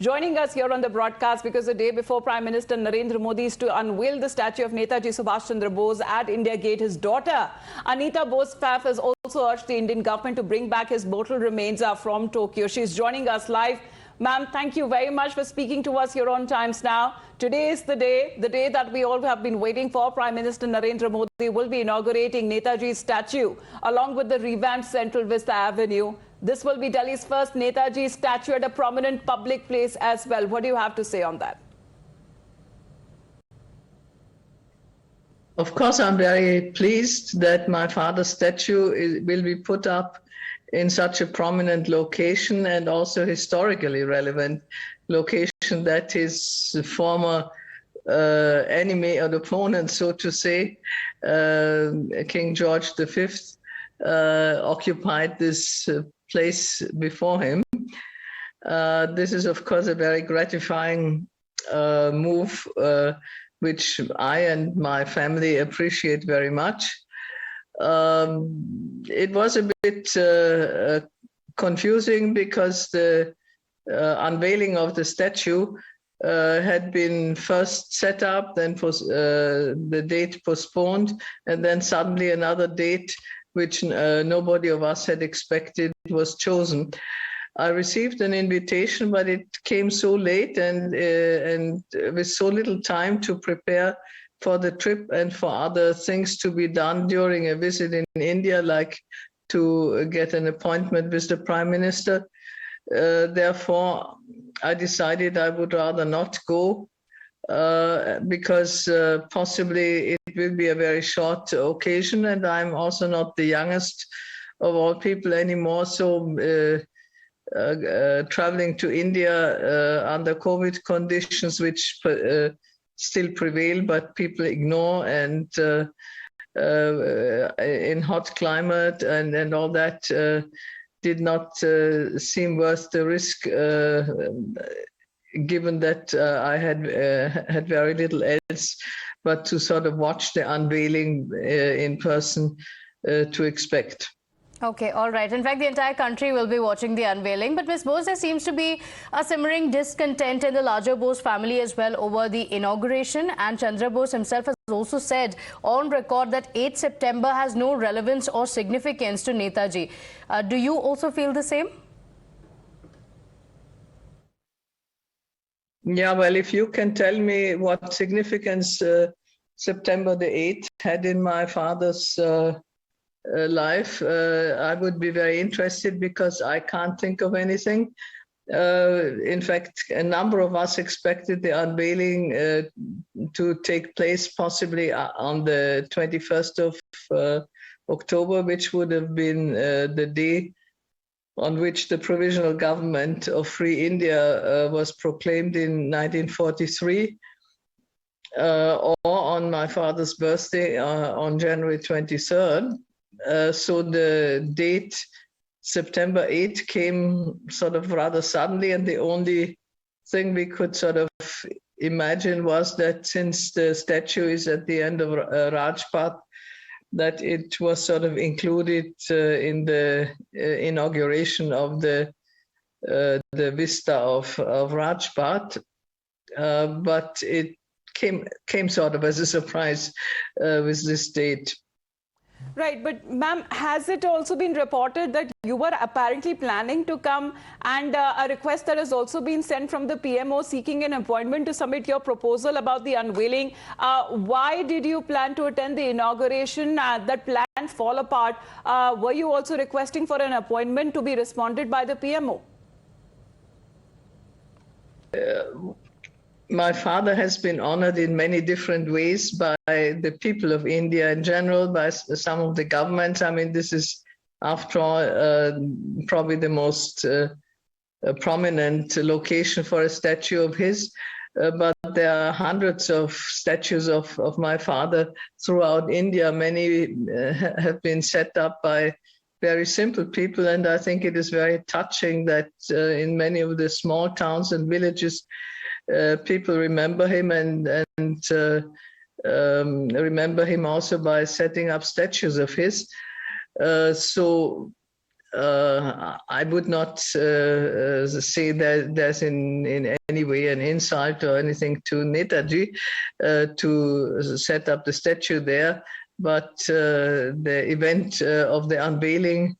joining us here on the broadcast because the day before Prime Minister Narendra Modi is to unveil the statue of Netaji Subhas Chandra Bose at IndiaGate, his daughter Anita Bose-Pfaff has also urged the Indian government to bring back his mortal remains from Tokyo. She's joining us live. Ma'am, thank you very much for speaking to us here on Times Now. Today is the day that we all have been waiting for. Prime Minister Narendra Modi will be inaugurating Netaji's statue along with the revamped Central Vista Avenue. This will be Delhi's first Netaji statue at a prominent public place as well. What do you have to say on that? Of course, I'm very pleased that my father's statue will be put up in such a prominent location and also historically relevant location that his former enemy or opponent, so to say, King George V, occupied this place before him. This is, of course, a very gratifying move, which I and my family appreciate very much. It was a bit confusing because the unveiling of the statue had been first set up, then the date postponed, and then suddenly another date, which nobody of us had expected, was chosen. I received an invitation, but it came so late and with so little time to prepare for the trip and for other things to be done during a visit in India, like to get an appointment with the Prime Minister. Therefore, I decided I would rather not go because possibly it will be a very short occasion, and I'm also not the youngest of all people anymore. So traveling to India under COVID conditions, which still prevail, but people ignore, and in hot climate and all that, did not seem worth the risk, given that I had very little else but to sort of watch the unveiling in person to expect. Okay, all right. In fact, the entire country will be watching the unveiling. But Ms. Bose, there seems to be a simmering discontent in the larger Bose family as well over the inauguration. And Chandra Bose himself has also said on record that 8 September has no relevance or significance to Netaji. Do you also feel the same? Yeah, well, if you can tell me what significance September the 8th had in my father's life, I would be very interested, because I can't think of anything. In fact, a number of us expected the unveiling to take place possibly on the 21st of October, which would have been the day on which the provisional government of Free India was proclaimed in 1943, or on my father's birthday on January 23rd. So the date September 8 came sort of rather suddenly, and the only thing we could sort of imagine was that since the statue is at the end of Rajpath, that it was sort of included in the inauguration of the vista of Rajpath, but it came sort of as a surprise with this date. Right, but ma'am, has it also been reported that you were apparently planning to come, and a request that has also been sent from the PMO seeking an appointment to submit your proposal about the unveiling? Why did you plan to attend the inauguration? That plan fall apart. Were you also requesting for an appointment to be responded by the PMO? My father has been honored in many different ways by the people of India in general, by some of the governments. I mean, this is, after all, probably the most prominent location for a statue of his. But there are hundreds of statues of my father throughout India. Many have been set up by very simple people, and I think it is very touching that in many of the small towns and villages, people remember him and remember him also by setting up statues of his. So I would not say that there's in any way an insult or anything to Netaji to set up the statue there, but the event of the unveiling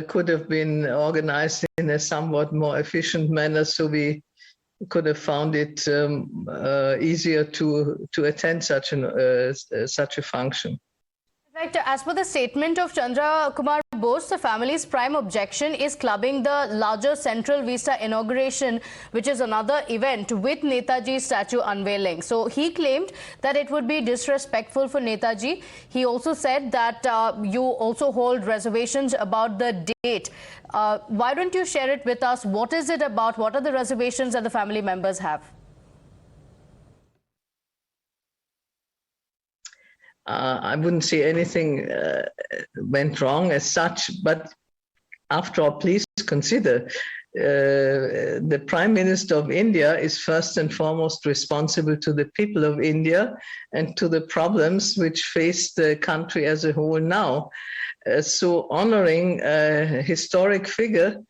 could have been organized in a somewhat more efficient manner, so we could have found it easier to attend such a function. Right. As per the statement of Chandra Kumar Bose, the family's prime objection is clubbing the larger Central Vista inauguration, which is another event with Netaji's statue unveiling. So he claimed that it would be disrespectful for Netaji. He also said that you also hold reservations about the date. Why don't you share it with us? What is it about? What are the reservations that the family members have? I wouldn't say anything went wrong as such, but after all, please consider the Prime Minister of India is first and foremost responsible to the people of India and to the problems which face the country as a whole now. So honoring a historic figure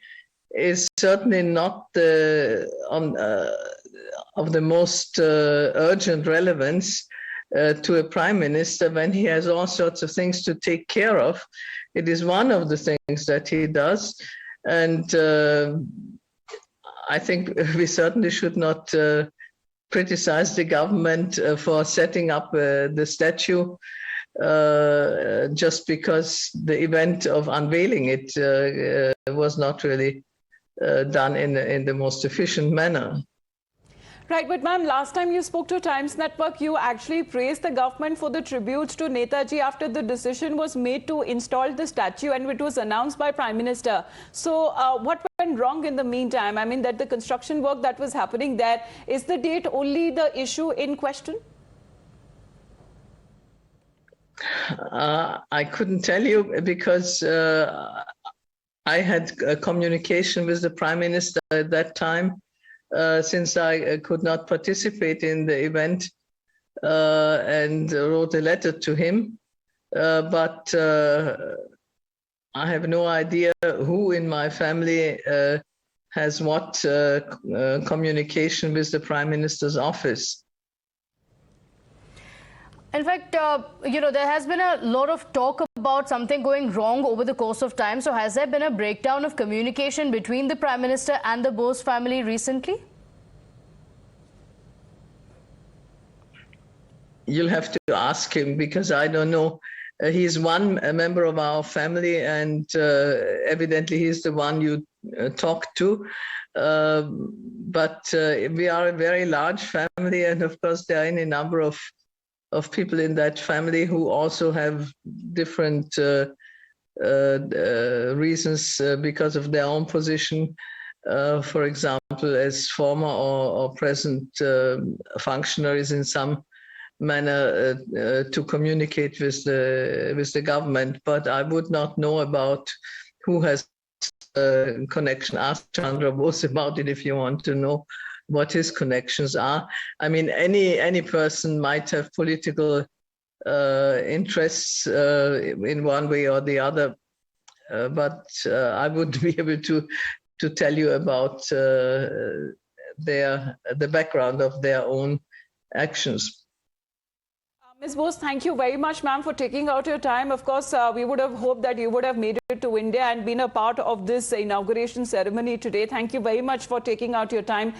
is certainly not of the most urgent relevance to a prime minister when he has all sorts of things to take care of. It is one of the things that he does. And I think we certainly should not criticize the government for setting up the statue just because the event of unveiling it was not really done in the most efficient manner. Right, but ma'am, last time you spoke to Times Network, you actually praised the government for the tributes to Netaji after the decision was made to install the statue and it was announced by Prime Minister. So what went wrong in the meantime? I mean, that the construction work that was happening there, is the date only the issue in question? I couldn't tell you because I had a communication with the Prime Minister at that time. Since I could not participate in the event and wrote a letter to him. But I have no idea who in my family has what communication with the Prime Minister's office. In fact, there has been a lot of talk about something going wrong over the course of time. So has there been a breakdown of communication between the Prime Minister and the Bose family recently? You'll have to ask him because I don't know. He's a member of our family and evidently he's the one you talk to. But we are a very large family and of course there are any number of people in that family who also have different reasons because of their own position. For example, as former or present functionaries in some manner to communicate with the government. But I would not know about who has connection. Ask Chandra Bose about it if you want to know what his connections are. I mean, any person might have political interests in one way or the other, but I wouldn't be able to tell you about the background of their own actions. Ms. Bose, thank you very much, ma'am, for taking out your time. Of course, we would have hoped that you would have made it to India and been a part of this inauguration ceremony today. Thank you very much for taking out your time.